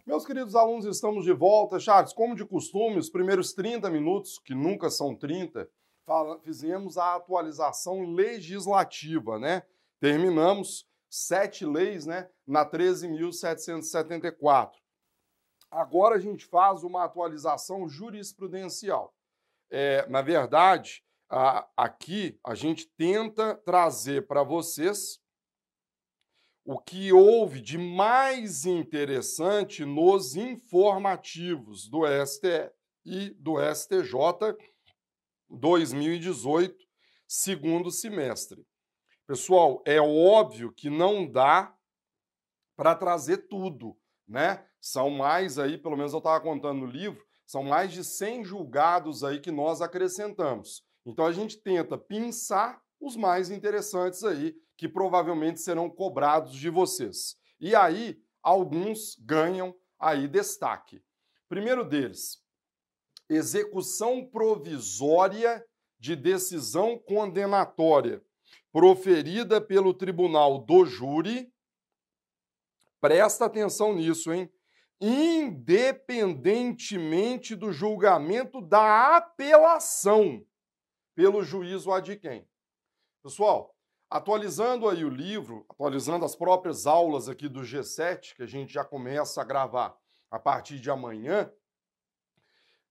Meus queridos alunos, estamos de volta. Charles, como de costume, os primeiros 30 minutos, que nunca são 30, fizemos a atualização legislativa, né? Terminamos 7 leis, né, na 13.774. Agora a gente faz uma atualização jurisprudencial. Na verdade, aqui a gente tenta trazer para vocês o que houve de mais interessante nos informativos do STF e do STJ 2018, segundo semestre. Pessoal, é óbvio que não dá para trazer tudo, né? São mais aí, pelo menos eu estava contando no livro, são mais de 100 julgados aí que nós acrescentamos. Então a gente tenta pinçar os mais interessantes aí, que provavelmente serão cobrados de vocês. E aí, alguns ganham aí destaque. Primeiro deles, execução provisória de decisão condenatória proferida pelo tribunal do júri. Presta atenção nisso, hein? Independentemente do julgamento da apelação pelo juízo ad quem. Pessoal, atualizando aí o livro, atualizando as próprias aulas aqui do G7, que a gente já começa a gravar a partir de amanhã,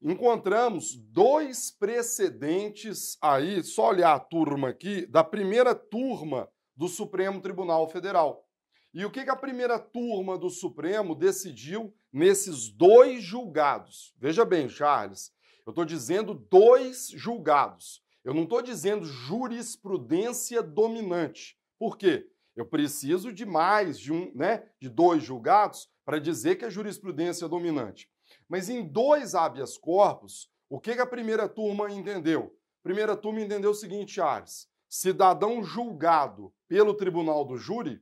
encontramos 2 precedentes aí, só olhar a turma aqui, da primeira turma do Supremo Tribunal Federal. E o que a primeira turma do Supremo decidiu nesses 2 julgados? Veja bem, Charles, eu estou dizendo 2 julgados. Eu não estou dizendo jurisprudência dominante. Por quê? Eu preciso de mais de 2 julgados para dizer que é jurisprudência dominante. Mas em 2 habeas corpus, o que a primeira turma entendeu? A primeira turma entendeu o seguinte, Charles: cidadão julgado pelo tribunal do júri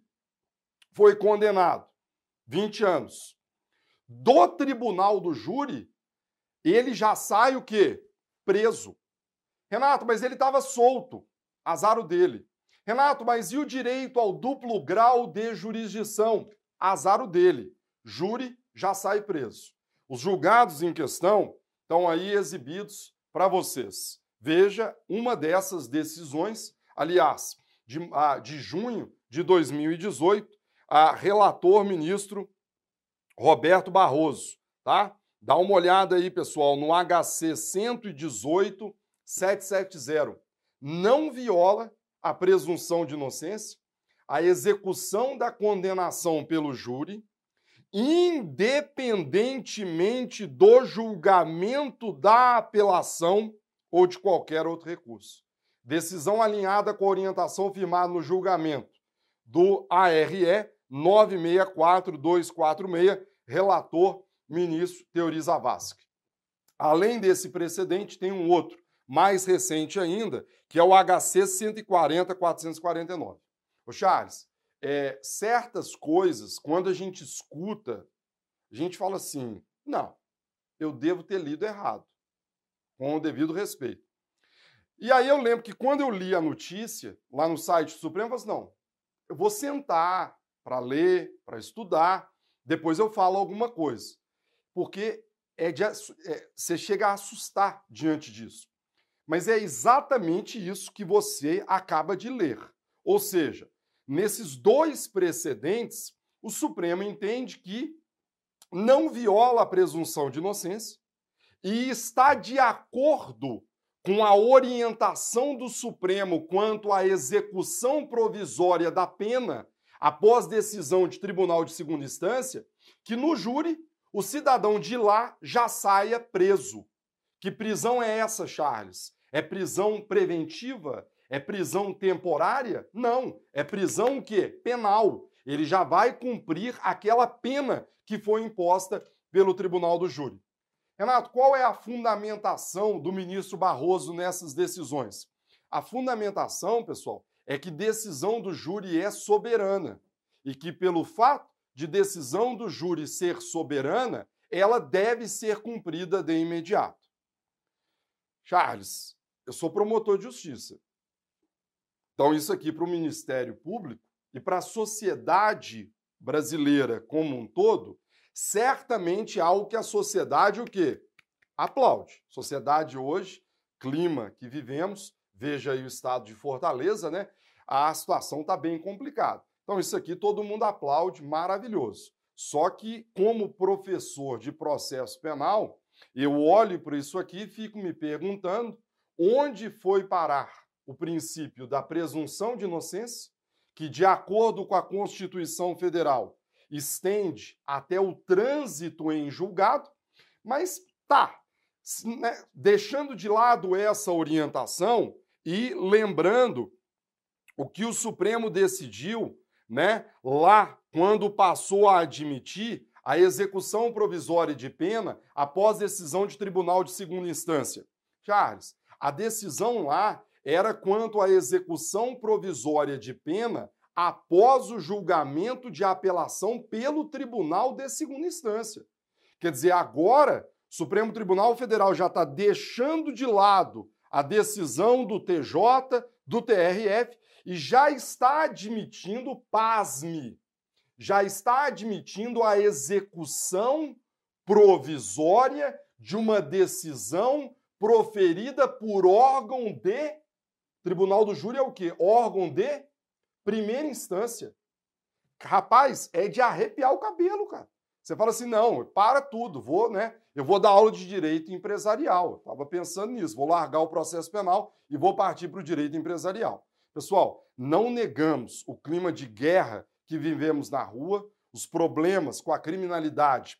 foi condenado 20 anos. Do tribunal do júri, ele já sai o quê? Preso. Renato, mas ele estava solto. Azar o dele. Renato, mas e o direito ao duplo grau de jurisdição? Azar o dele. Júri já sai preso. Os julgados em questão estão aí exibidos para vocês. Veja uma dessas decisões, aliás, de junho de 2018, a relator ministro Roberto Barroso, tá? Dá uma olhada aí, pessoal, no HC 118.770. Não viola a presunção de inocência, a execução da condenação pelo júri, independentemente do julgamento da apelação ou de qualquer outro recurso. Decisão alinhada com a orientação firmada no julgamento do ARE 964246, relator ministro Teori Zavascki. Além desse precedente, tem um outro, mais recente ainda, que é o HC 140.449. Ô Charles, certas coisas, quando a gente escuta, a gente fala assim, não, eu devo ter lido errado, com o devido respeito. E aí eu lembro que quando eu li a notícia, lá no site do Supremo, eu falei assim, não, eu vou sentar para ler, para estudar, depois eu falo alguma coisa. Porque você chega a assustar diante disso. Mas é exatamente isso que você acaba de ler. Ou seja, nesses 2 precedentes, o Supremo entende que não viola a presunção de inocência e está de acordo com a orientação do Supremo quanto à execução provisória da pena após decisão de tribunal de segunda instância, que no júri o cidadão de lá já saia preso. Que prisão é essa, Charles? É prisão preventiva? É prisão temporária? Não. É prisão o quê? Penal. Ele já vai cumprir aquela pena que foi imposta pelo tribunal do júri. Renato, qual é a fundamentação do ministro Barroso nessas decisões? A fundamentação, pessoal, é que decisão do júri é soberana e que, pelo fato de decisão do júri ser soberana, ela deve ser cumprida de imediato. Charles, eu sou promotor de justiça. Então, isso aqui para o Ministério Público e para a sociedade brasileira como um todo, certamente é algo que a sociedade o quê? Aplaude. Sociedade hoje, clima que vivemos, veja aí o estado de Fortaleza, né? A situação está bem complicada. Então, isso aqui todo mundo aplaude, maravilhoso. Só que, como professor de processo penal, eu olho para isso aqui e fico me perguntando onde foi parar o princípio da presunção de inocência, que, de acordo com a Constituição Federal, estende até o trânsito em julgado, mas tá, né, deixando de lado essa orientação e lembrando o que o Supremo decidiu, né, lá quando passou a admitir a execução provisória de pena após decisão de tribunal de segunda instância. Charles, a decisão lá era quanto à execução provisória de pena após o julgamento de apelação pelo tribunal de segunda instância. Quer dizer, agora o Supremo Tribunal Federal já está deixando de lado a decisão do TJ, do TRF, e já está admitindo, pasme, já está admitindo a execução provisória de uma decisão proferida por órgão de... Tribunal do Júri é o quê? Órgão de primeira instância. Rapaz, é de arrepiar o cabelo, cara. Você fala assim, não, para tudo, eu vou dar aula de direito empresarial. Eu estava pensando nisso, vou largar o processo penal e vou partir para o direito empresarial. Pessoal, não negamos o clima de guerra que vivemos na rua, os problemas com a criminalidade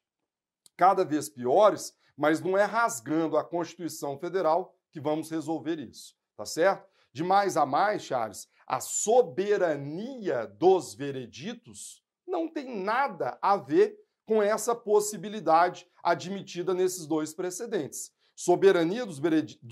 cada vez piores, mas não é rasgando a Constituição Federal que vamos resolver isso, tá certo? De mais a mais, Charles, a soberania dos vereditos não tem nada a ver com essa possibilidade admitida nesses dois precedentes. Soberania dos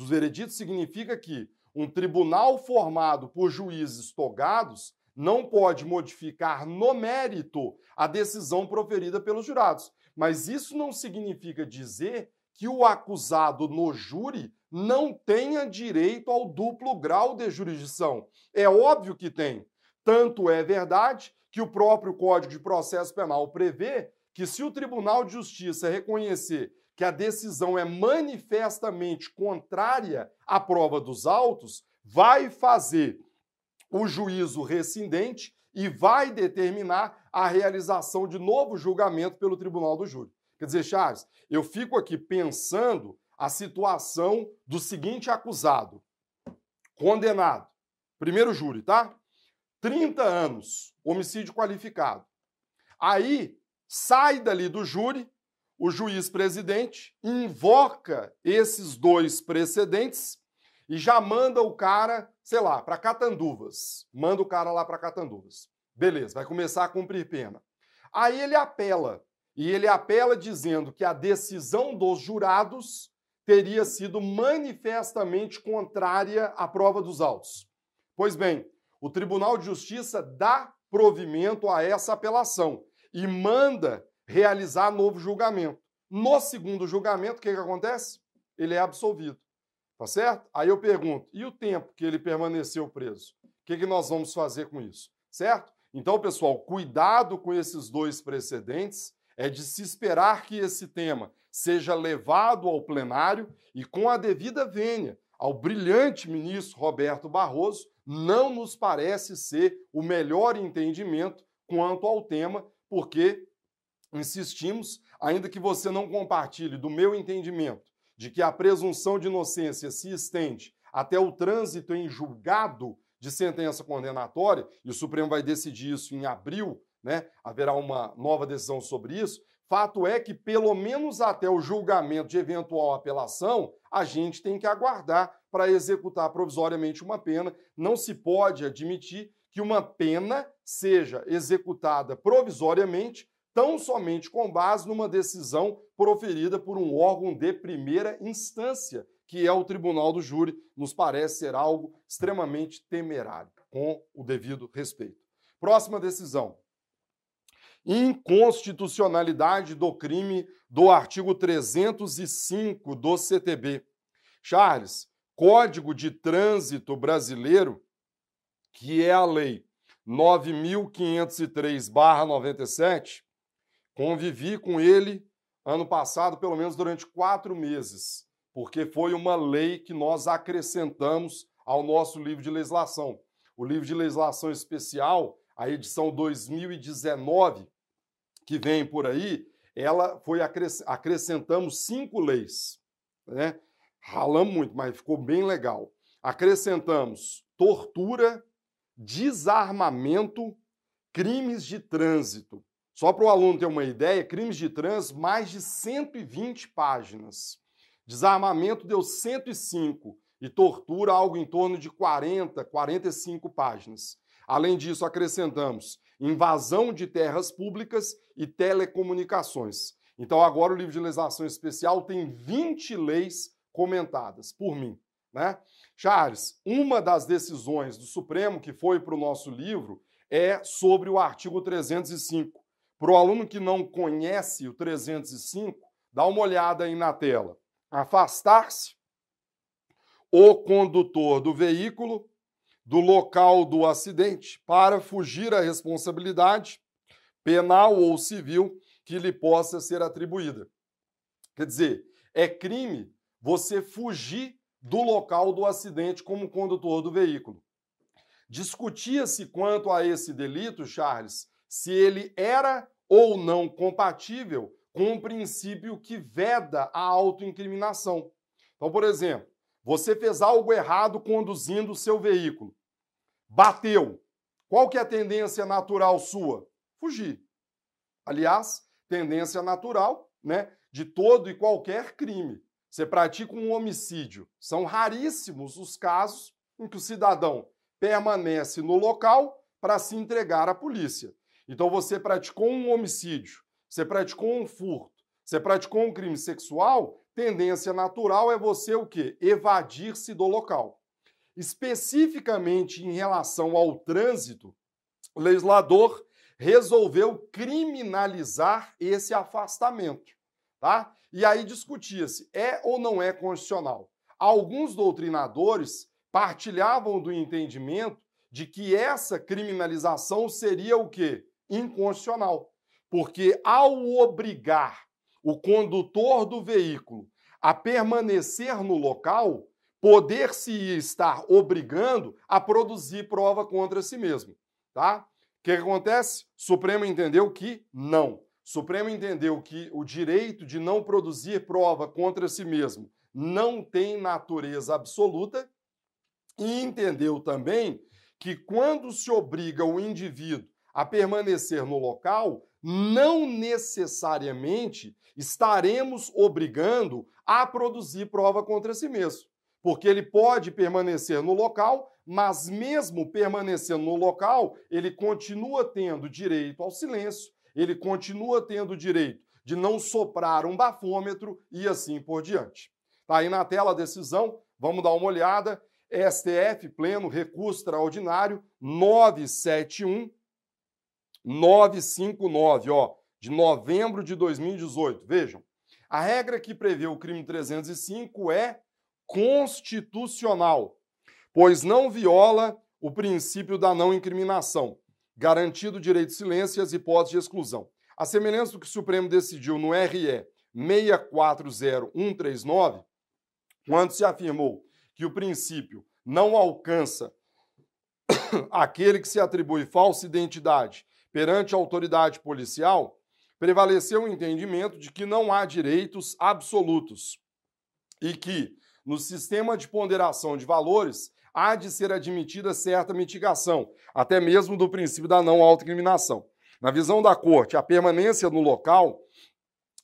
vereditos significa que um tribunal formado por juízes togados não pode modificar no mérito a decisão proferida pelos jurados. Mas isso não significa dizer que o acusado no júri não tenha direito ao duplo grau de jurisdição. É óbvio que tem. Tanto é verdade que o próprio Código de Processo Penal prevê que, se o Tribunal de Justiça reconhecer que a decisão é manifestamente contrária à prova dos autos, vai fazer o juízo rescindente e vai determinar a realização de novo julgamento pelo Tribunal do Júri. Quer dizer, Charles, eu fico aqui pensando a situação do seguinte acusado, condenado, primeiro júri, tá? 30 anos, homicídio qualificado. Aí, sai dali do júri, o juiz presidente invoca esses dois precedentes e já manda o cara, sei lá, para Catanduvas. Manda o cara lá para Catanduvas. Beleza, vai começar a cumprir pena. Aí ele apela. E ele apela dizendo que a decisão dos jurados teria sido manifestamente contrária à prova dos autos. Pois bem, o Tribunal de Justiça dá provimento a essa apelação e manda realizar novo julgamento. No segundo julgamento, o que acontece? Ele é absolvido. Tá certo? Aí eu pergunto, e o tempo que ele permaneceu preso? O que nós vamos fazer com isso? Certo? Então, pessoal, cuidado com esses dois precedentes. É de se esperar que esse tema seja levado ao plenário e, com a devida vênia ao brilhante ministro Roberto Barroso, não nos parece ser o melhor entendimento quanto ao tema, porque, insistimos, ainda que você não compartilhe do meu entendimento de que a presunção de inocência se estende até o trânsito em julgado de sentença condenatória, e o Supremo vai decidir isso em abril, né? Haverá uma nova decisão sobre isso. Fato é que, pelo menos até o julgamento de eventual apelação, a gente tem que aguardar para executar provisoriamente uma pena. Não se pode admitir que uma pena seja executada provisoriamente tão somente com base numa decisão proferida por um órgão de primeira instância, que é o Tribunal do Júri. Nos parece ser algo extremamente temerário, com o devido respeito. Próxima decisão. Inconstitucionalidade do crime do artigo 305 do CTB. Charles, Código de Trânsito Brasileiro, que é a Lei 9.503/97, convivi com ele ano passado, pelo menos durante 4 meses, porque foi uma lei que nós acrescentamos ao nosso livro de legislação. O livro de legislação especial, a edição 2019, que vem por aí, ela foi acrescentamos 5 leis, né? Ralamos muito, mas ficou bem legal. Acrescentamos tortura, desarmamento, crimes de trânsito. Só para o aluno ter uma ideia, crimes de trânsito, mais de 120 páginas. Desarmamento deu 105 e tortura algo em torno de 40, 45 páginas. Além disso, acrescentamos invasão de terras públicas e telecomunicações. Então, agora o livro de legislação especial tem 20 leis comentadas por mim, né? Charles, uma das decisões do Supremo que foi para o nosso livro é sobre o artigo 305. Para o aluno que não conhece o 305, dá uma olhada aí na tela. Afastar-se o condutor do veículo do local do acidente para fugir à responsabilidade penal ou civil que lhe possa ser atribuída. Quer dizer, é crime você fugir do local do acidente como condutor do veículo. Discutia-se quanto a esse delito, Charles, se ele era ou não compatível com um princípio que veda a autoincriminação. Então, por exemplo, você fez algo errado conduzindo o seu veículo. Bateu. Qual que é a tendência natural sua? Fugir. Aliás, tendência natural, né, de todo e qualquer crime. Você pratica um homicídio. São raríssimos os casos em que o cidadão permanece no local para se entregar à polícia. Então você praticou um homicídio, você praticou um furto, você praticou um crime sexual, tendência natural é você o quê? Evadir-se do local. Especificamente em relação ao trânsito, o legislador resolveu criminalizar esse afastamento, tá? E aí discutia-se, é ou não é constitucional? Alguns doutrinadores partilhavam do entendimento de que essa criminalização seria o quê? Inconstitucional. Porque ao obrigar o condutor do veículo a permanecer no local, poder-se estar obrigando a produzir prova contra si mesmo, tá? O que acontece? O Supremo entendeu que não. O Supremo entendeu que o direito de não produzir prova contra si mesmo não tem natureza absoluta e entendeu também que quando se obriga o indivíduo a permanecer no local, não necessariamente estaremos obrigando a produzir prova contra si mesmo. Porque ele pode permanecer no local, mas mesmo permanecendo no local, ele continua tendo direito ao silêncio, ele continua tendo direito de não soprar um bafômetro e assim por diante. Tá aí na tela a decisão, vamos dar uma olhada. STF, pleno, recurso extraordinário, 959, ó, de novembro de 2018. Vejam, a regra que prevê o crime 305 é constitucional, pois não viola o princípio da não incriminação, garantido o direito de silêncio e as hipóteses de exclusão. A semelhança do que o Supremo decidiu no RE 640139, quando se afirmou que o princípio não alcança aquele que se atribui falsa identidade perante a autoridade policial, prevaleceu o entendimento de que não há direitos absolutos e que, no sistema de ponderação de valores, há de ser admitida certa mitigação, até mesmo do princípio da não autoincriminação. Na visão da Corte, a permanência no local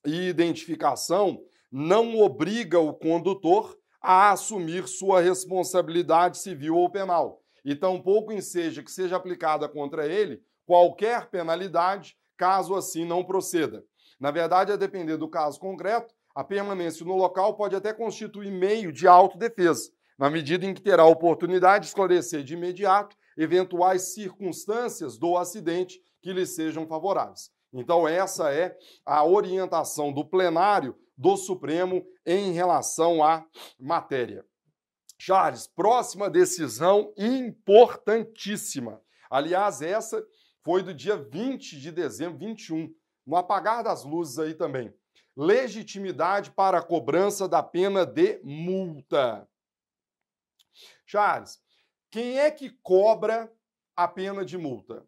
e identificação não obriga o condutor a assumir sua responsabilidade civil ou penal, e tampouco enseja que seja aplicada contra ele qualquer penalidade, caso assim não proceda. Na verdade, a depender do caso concreto, a permanência no local pode até constituir meio de autodefesa, na medida em que terá a oportunidade de esclarecer de imediato eventuais circunstâncias do acidente que lhe sejam favoráveis. Então, essa é a orientação do plenário do Supremo em relação à matéria. Charles, próxima decisão importantíssima. Aliás, essa foi do dia 20 de dezembro, 21, no apagar das luzes aí também. Legitimidade para a cobrança da pena de multa. Charles, quem é que cobra a pena de multa?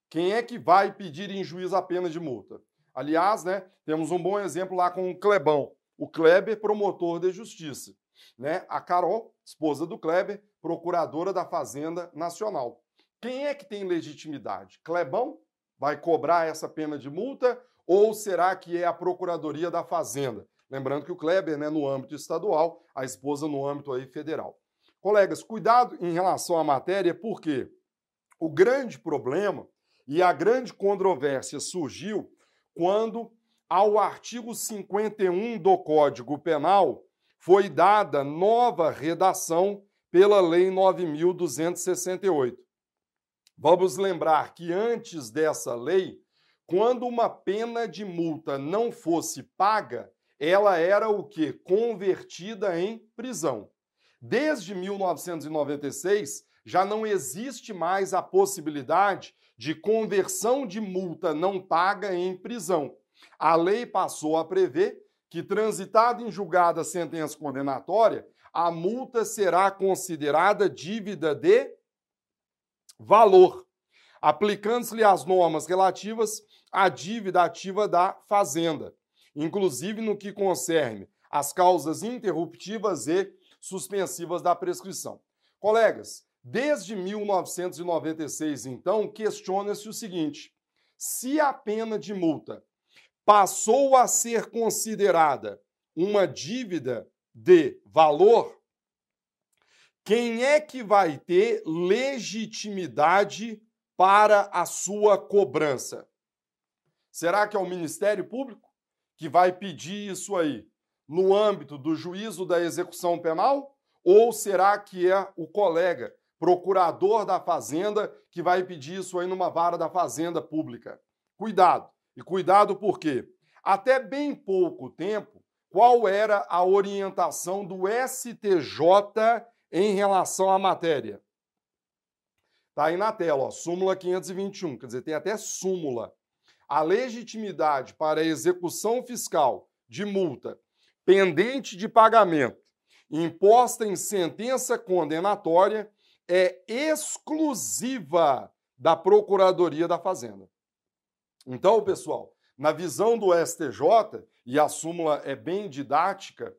Quem é que vai pedir em juízo a pena de multa? Aliás, né, temos um bom exemplo lá com o Clebão. O Kleber, promotor de justiça. Né? A Carol, esposa do Kleber, procuradora da Fazenda Nacional. Quem é que tem legitimidade? Clebão vai cobrar essa pena de multa ou será que é a Procuradoria da Fazenda? Lembrando que o Kleber, né, no âmbito estadual, a esposa no âmbito aí federal. Colegas, cuidado em relação à matéria, porque o grande problema e a grande controvérsia surgiu quando, ao artigo 51 do Código Penal, foi dada nova redação pela Lei 9.268. Vamos lembrar que antes dessa lei, quando uma pena de multa não fosse paga, ela era o quê? Convertida em prisão. Desde 1996, já não existe mais a possibilidade de conversão de multa não paga em prisão. A lei passou a prever que, transitada em julgada a sentença condenatória, a multa será considerada dívida de valor, aplicando-se-lhe as normas relativas à dívida ativa da Fazenda, inclusive no que concerne às causas interruptivas e suspensivas da prescrição. Colegas, desde 1996, então, questiona-se o seguinte: se a pena de multa passou a ser considerada uma dívida de valor, quem é que vai ter legitimidade para a sua cobrança? Será que é o Ministério Público que vai pedir isso aí no âmbito do juízo da execução penal? Ou será que é o colega procurador da Fazenda que vai pedir isso aí numa vara da Fazenda Pública? Cuidado. E cuidado por quê? Até bem pouco tempo, qual era a orientação do STJ em relação à matéria? Está aí na tela, ó, súmula 521, quer dizer, tem até súmula. A legitimidade para a execução fiscal de multa pendente de pagamento imposta em sentença condenatória é exclusiva da Procuradoria da Fazenda. Então, pessoal, na visão do STJ, e a súmula é bem didática,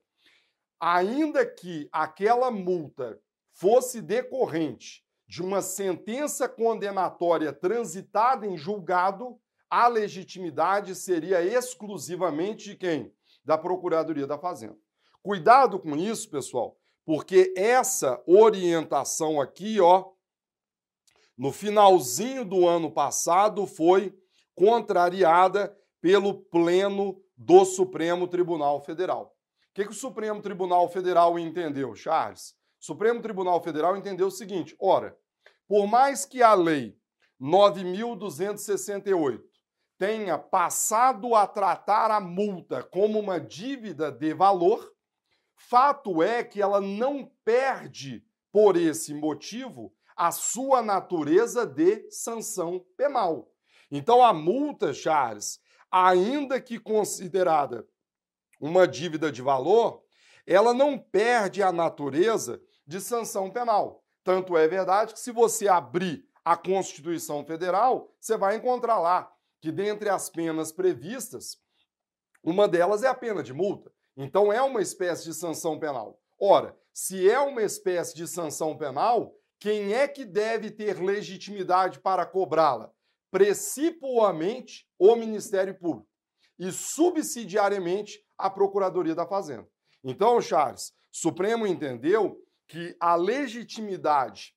ainda que aquela multa fosse decorrente de uma sentença condenatória transitada em julgado, a legitimidade seria exclusivamente de quem? Da Procuradoria da Fazenda. Cuidado com isso, pessoal, porque essa orientação aqui, ó, no finalzinho do ano passado, foi contrariada pelo Pleno do Supremo Tribunal Federal. O que o Supremo Tribunal Federal entendeu, Charles? O Supremo Tribunal Federal entendeu o seguinte: ora, por mais que a Lei 9.268 tenha passado a tratar a multa como uma dívida de valor, fato é que ela não perde, por esse motivo, a sua natureza de sanção penal. Então, a multa, Charles, ainda que considerada uma dívida de valor, ela não perde a natureza de sanção penal. Tanto é verdade que, se você abrir a Constituição Federal, você vai encontrar lá que, dentre as penas previstas, uma delas é a pena de multa. Então, é uma espécie de sanção penal. Ora, se é uma espécie de sanção penal, quem é que deve ter legitimidade para cobrá-la? Precipuamente o Ministério Público e subsidiariamente a Procuradoria da Fazenda. Então, Charles, o Supremo entendeu que a legitimidade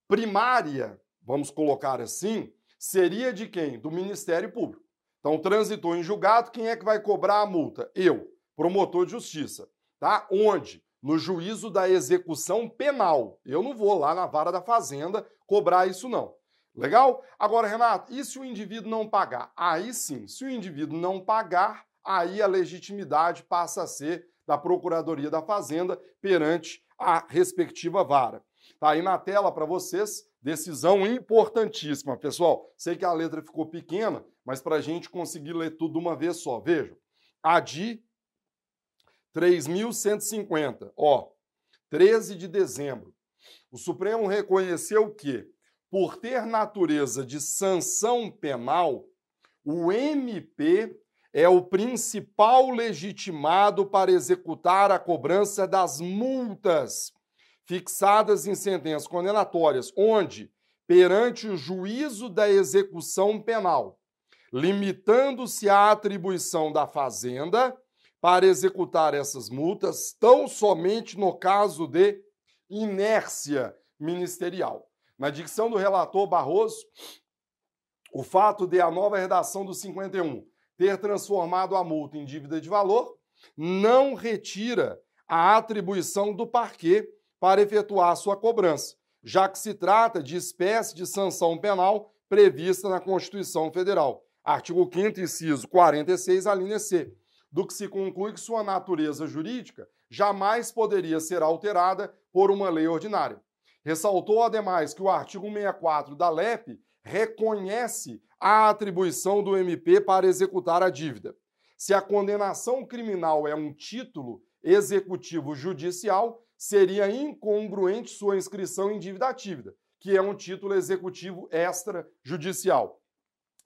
primária, vamos colocar assim, seria de quem? Do Ministério Público. Então, transitou em julgado, quem é que vai cobrar a multa? Eu, promotor de justiça. Tá? Onde? No juízo da execução penal. Eu não vou lá na vara da Fazenda cobrar isso, não. Legal? Agora, Renato, e se o indivíduo não pagar? Aí sim, se o indivíduo não pagar, aí a legitimidade passa a ser da Procuradoria da Fazenda perante a respectiva vara. Tá aí na tela para vocês, decisão importantíssima, pessoal. Sei que a letra ficou pequena, mas para a gente conseguir ler tudo de uma vez só. Vejam, ADI 3.150, 13 de dezembro. O Supremo reconheceu que, por ter natureza de sanção penal, o MP é o principal legitimado para executar a cobrança das multas fixadas em sentenças condenatórias, onde, perante o juízo da execução penal, limitando-se à atribuição da Fazenda para executar essas multas, tão somente no caso de inércia ministerial. Na dicção do relator Barroso, o fato de a nova redação do 51 ter transformado a multa em dívida de valor não retira a atribuição do parquê para efetuar sua cobrança, já que se trata de espécie de sanção penal prevista na Constituição Federal. Artigo 5º, inciso 46, a linha C, do que se conclui que sua natureza jurídica jamais poderia ser alterada por uma lei ordinária. Ressaltou, ademais, que o artigo 164 da LEP reconhece a atribuição do MP para executar a dívida. Se a condenação criminal é um título executivo judicial, seria incongruente sua inscrição em dívida ativa, que é um título executivo extrajudicial.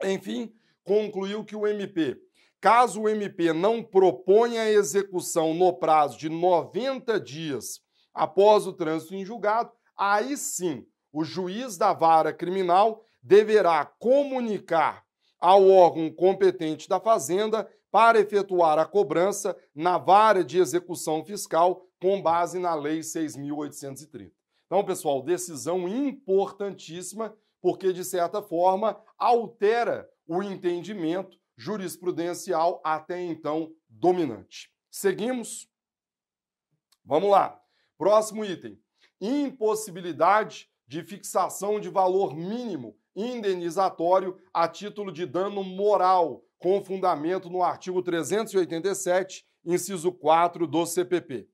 Enfim, concluiu que o MP, caso o MP não proponha a execução no prazo de 90 dias após o trânsito em julgado, aí sim o juiz da vara criminal deverá comunicar ao órgão competente da Fazenda para efetuar a cobrança na vara de execução fiscal com base na Lei 6.830. Então, pessoal, decisão importantíssima, porque, de certa forma, altera o entendimento jurisprudencial até então dominante. Seguimos? Vamos lá. Próximo item. Impossibilidade de fixação de valor mínimo indenizatório a título de dano moral, com fundamento no artigo 387, inciso 4 do CPP.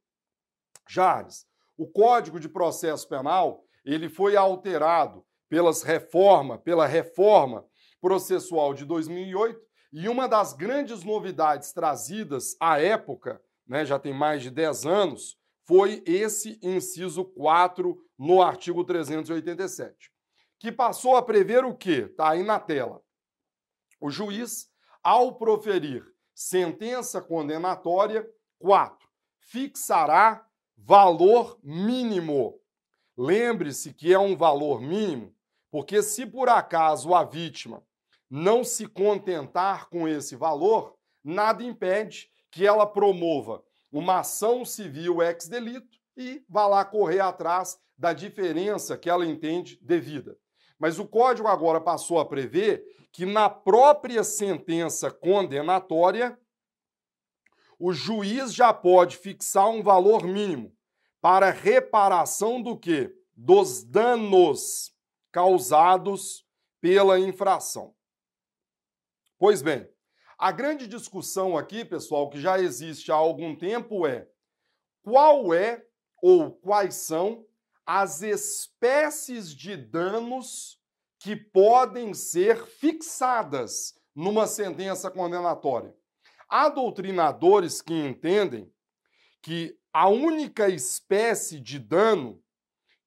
Charles, o Código de Processo Penal, ele foi alterado pela reforma processual de 2008, e uma das grandes novidades trazidas à época, né, já tem mais de 10 anos, foi esse inciso 4 no artigo 387, que passou a prever o quê? Está aí na tela. O juiz, ao proferir sentença condenatória, 4, fixará valor mínimo. Lembre-se que é um valor mínimo, porque se por acaso a vítima não se contentar com esse valor, nada impede que ela promova uma ação civil ex delito e vá lá correr atrás da diferença que ela entende devida. Mas o Código agora passou a prever que na própria sentença condenatória, o juiz já pode fixar um valor mínimo para reparação do quê? Dos danos causados pela infração. Pois bem, a grande discussão aqui, pessoal, que já existe há algum tempo é qual é ou quais são as espécies de danos que podem ser fixadas numa sentença condenatória. Há doutrinadores que entendem que a única espécie de dano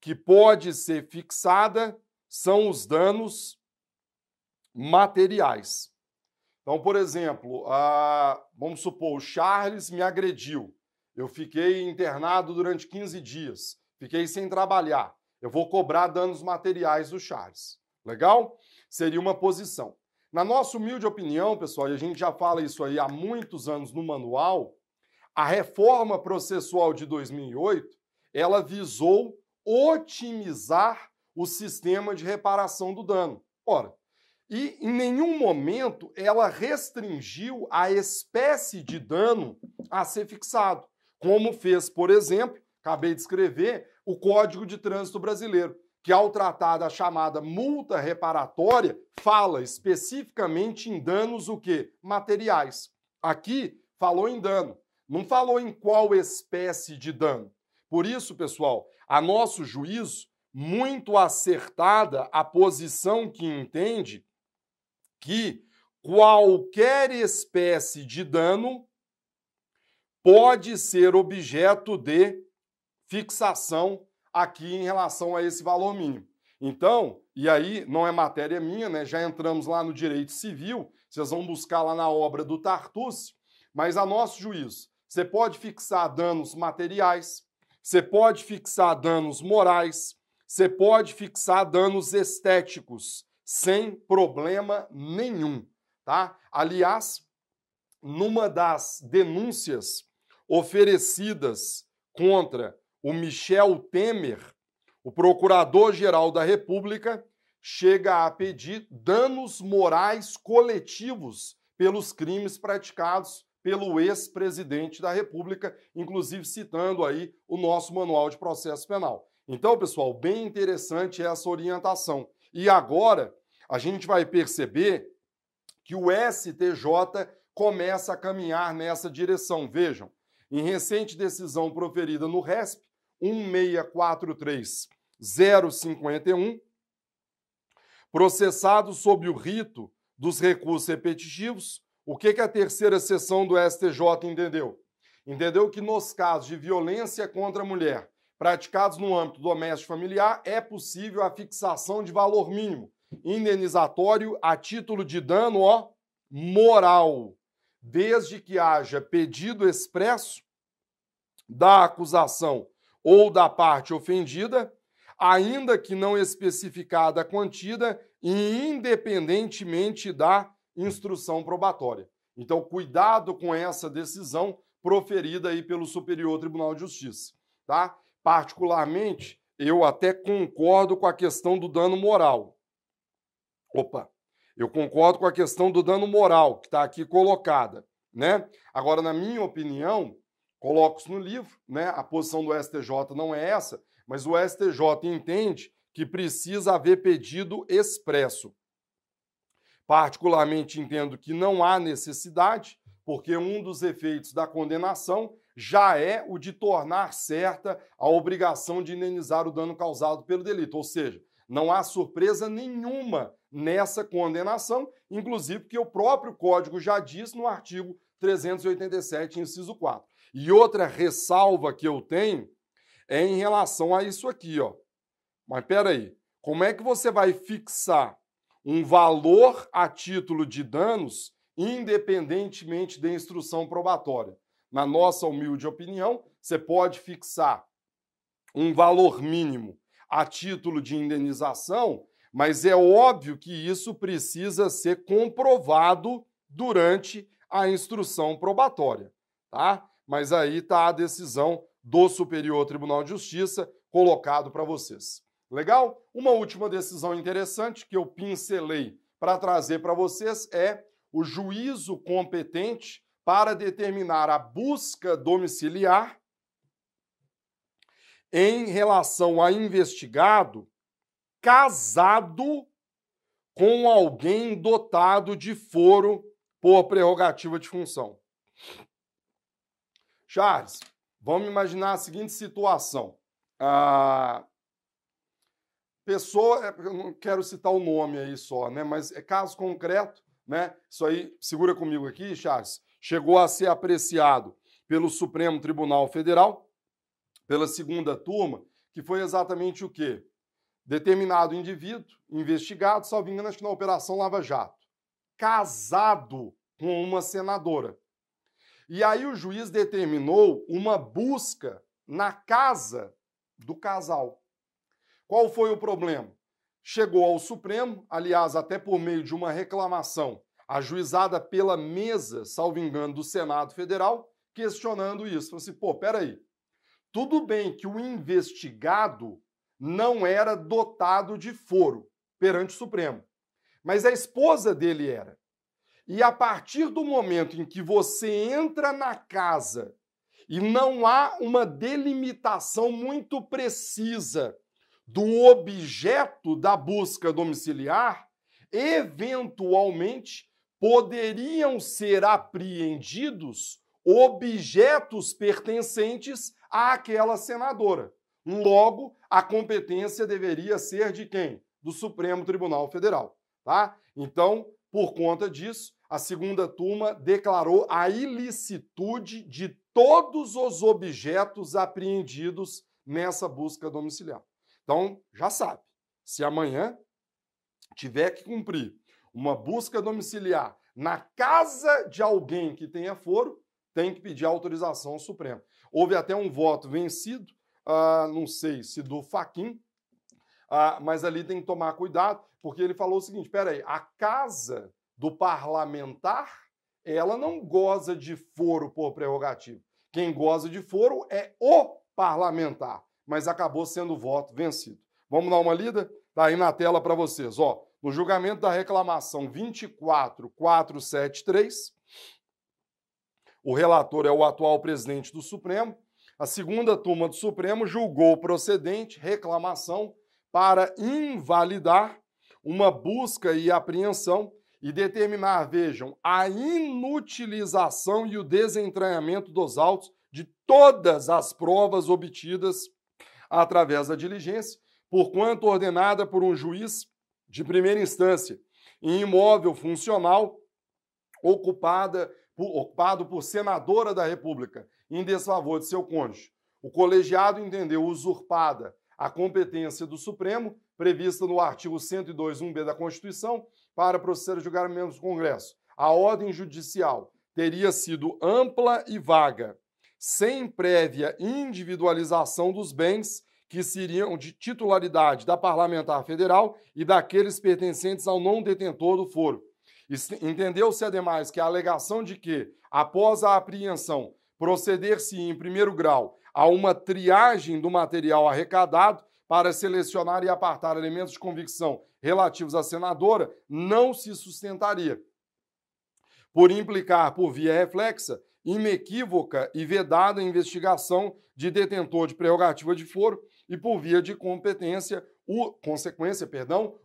que pode ser fixada são os danos materiais. Então, por exemplo, vamos supor, o Charles me agrediu. Eu fiquei internado durante 15 dias. Fiquei sem trabalhar. Eu vou cobrar danos materiais do Charles. Legal? Seria uma posição. Na nossa humilde opinião, pessoal, e a gente já fala isso aí há muitos anos no manual, a reforma processual de 2008, ela visou otimizar o sistema de reparação do dano. Ora, e em nenhum momento ela restringiu a espécie de dano a ser fixado, como fez, por exemplo, acabei de escrever, o Código de Trânsito Brasileiro, que ao tratar da chamada multa reparatória, fala especificamente em danos o quê? Materiais. Aqui falou em dano. Não falou em qual espécie de dano. Por isso, pessoal, a nosso juízo, muito acertada a posição que entende que qualquer espécie de dano pode ser objeto de fixação aqui em relação a esse valor mínimo. Então, e aí não é matéria minha, né? Já entramos lá no direito civil, vocês vão buscar lá na obra do Tartucci, mas a nosso juízo, você pode fixar danos materiais, você pode fixar danos morais, você pode fixar danos estéticos, sem problema nenhum, tá? Aliás, numa das denúncias oferecidas contra o Michel Temer, o Procurador-Geral da República chega a pedir danos morais coletivos pelos crimes praticados pelo ex-presidente da República, inclusive citando aí o nosso Manual de Processo Penal. Então, pessoal, bem interessante essa orientação. E agora a gente vai perceber que o STJ começa a caminhar nessa direção. Vejam, em recente decisão proferida no RESP 1643051, processado sob o rito dos recursos repetitivos, o que a terceira seção do STJ entendeu? Entendeu que nos casos de violência contra a mulher praticados no âmbito doméstico familiar é possível a fixação de valor mínimo indenizatório a título de dano moral, desde que haja pedido expresso da acusação ou da parte ofendida, ainda que não especificada a quantia e independentemente da instrução probatória. Então, cuidado com essa decisão proferida aí pelo Superior Tribunal de Justiça, tá? Particularmente, eu até concordo com a questão do dano moral. Eu concordo com a questão do dano moral que está aqui colocada, né? Agora, na minha opinião, coloco isso no livro, né? A posição do STJ não é essa, mas o STJ entende que precisa haver pedido expresso. Particularmente entendo que não há necessidade, porque um dos efeitos da condenação já é o de tornar certa a obrigação de indenizar o dano causado pelo delito. Ou seja, não há surpresa nenhuma nessa condenação, inclusive porque o próprio Código já diz no artigo 387, inciso 4. E outra ressalva que eu tenho é em relação a isso aqui, ó. Mas peraí, como é que você vai fixar um valor a título de danos independentemente da instrução probatória? Na nossa humilde opinião, você pode fixar um valor mínimo a título de indenização, mas é óbvio que isso precisa ser comprovado durante a instrução probatória, tá? Mas aí está a decisão do Superior Tribunal de Justiça colocado para vocês. Legal? Uma última decisão interessante que eu pincelei para trazer para vocês é o juízo competente para determinar a busca domiciliar em relação a investigado casado com alguém dotado de foro por prerrogativa de função. Charles, vamos imaginar a seguinte situação. Pessoa, eu não quero citar o nome aí só, né? Mas é caso concreto, né? Isso aí, segura comigo aqui, Charles. Chegou a ser apreciado pelo Supremo Tribunal Federal, pela segunda turma, que foi exatamente o quê? Determinado indivíduo, investigado, salvo engano, acho que na Operação Lava Jato, casado com uma senadora. E aí o juiz determinou uma busca na casa do casal. Qual foi o problema? Chegou ao Supremo, aliás, até por meio de uma reclamação ajuizada pela mesa, salvo engano, do Senado Federal, questionando isso. Falou assim, pô, peraí, tudo bem que o investigado não era dotado de foro perante o Supremo, mas a esposa dele era. E a partir do momento em que você entra na casa e não há uma delimitação muito precisa do objeto da busca domiciliar, eventualmente poderiam ser apreendidos objetos pertencentes àquela senadora. Logo, a competência deveria ser de quem? Do Supremo Tribunal Federal, tá? Então, por conta disso, a segunda turma declarou a ilicitude de todos os objetos apreendidos nessa busca domiciliar. Então, já sabe, se amanhã tiver que cumprir uma busca domiciliar na casa de alguém que tenha foro, tem que pedir autorização ao Supremo. Houve até um voto vencido, não sei se do Fachin, mas ali tem que tomar cuidado, porque ele falou o seguinte, peraí, a casa do parlamentar, ela não goza de foro por prerrogativa. Quem goza de foro é o parlamentar, mas acabou sendo o voto vencido. Vamos dar uma lida? Tá aí na tela para vocês. Ó, no julgamento da reclamação 24473, o relator é o atual presidente do Supremo. A segunda turma do Supremo julgou procedente reclamação para invalidar uma busca e apreensão e determinar, vejam, a inutilização e o desentranhamento dos autos de todas as provas obtidas através da diligência, porquanto ordenada por um juiz de primeira instância em imóvel funcional ocupado por senadora da República em desfavor de seu cônjuge. O colegiado entendeu usurpada a competência do Supremo, prevista no artigo 102.1b da Constituição, para proceder a julgamento do Congresso. A ordem judicial teria sido ampla e vaga, sem prévia individualização dos bens que seriam de titularidade da parlamentar federal e daqueles pertencentes ao não detentor do foro. Entendeu-se, ademais, que a alegação de que, após a apreensão, proceder-se em primeiro grau a uma triagem do material arrecadado para selecionar e apartar elementos de convicção relativos à senadora, não se sustentaria, por implicar, por via reflexa, inequívoca e vedada a investigação de detentor de prerrogativa de foro e por via de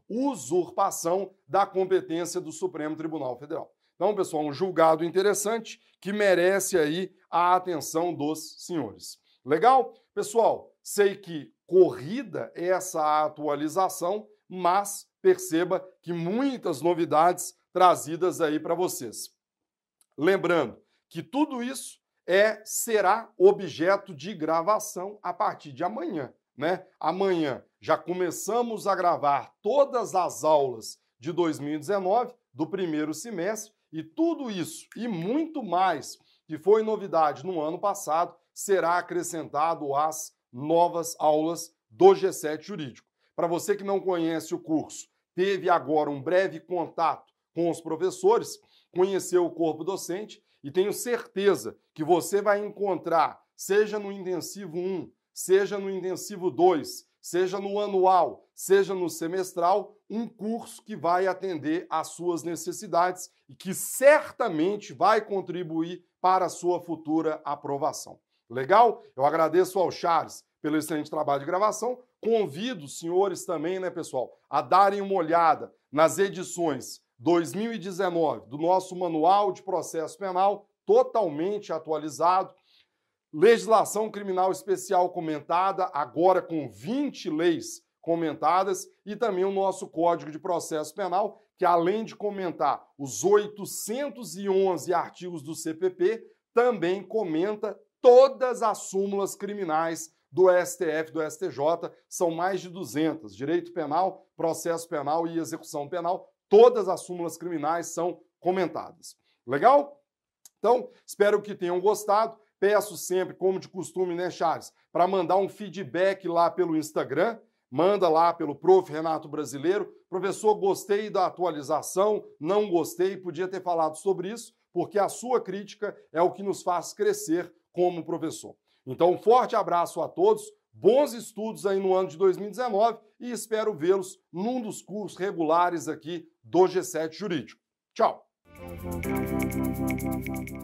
usurpação da competência do Supremo Tribunal Federal. Então, pessoal, um julgado interessante que merece aí a atenção dos senhores. Legal? Pessoal, sei que corrida é essa atualização, mas perceba que muitas novidades trazidas aí para vocês. Lembrando que tudo isso será objeto de gravação a partir de amanhã, né? Amanhã já começamos a gravar todas as aulas de 2019, do primeiro semestre, e tudo isso e muito mais que foi novidade no ano passado será acrescentado às novas aulas do G7 Jurídico. Para você que não conhece o curso, teve agora um breve contato com os professores, conheceu o corpo docente e tenho certeza que você vai encontrar, seja no intensivo 1, seja no intensivo 2, seja no anual, seja no semestral, um curso que vai atender às suas necessidades e que certamente vai contribuir para a sua futura aprovação. Legal? Eu agradeço ao Charles pelo excelente trabalho de gravação. Convido os senhores também, né, pessoal, a darem uma olhada nas edições 2019 do nosso Manual de Processo Penal, totalmente atualizado. Legislação criminal especial comentada, agora com 20 leis comentadas, e também o nosso Código de Processo Penal, que além de comentar os 811 artigos do CPP, também comenta todas as súmulas criminais do STF, do STJ, são mais de 200, direito penal, processo penal e execução penal, todas as súmulas criminais são comentadas. Legal? Então, espero que tenham gostado. Peço sempre, como de costume, né, Charles, para mandar um feedback lá pelo Instagram, manda lá pelo Prof. Renato Brasileiro. Professor, gostei da atualização, não gostei, podia ter falado sobre isso, porque a sua crítica é o que nos faz crescer como professor. Então, um forte abraço a todos, bons estudos aí no ano de 2019 e espero vê-los num dos cursos regulares aqui do G7 Jurídico. Tchau!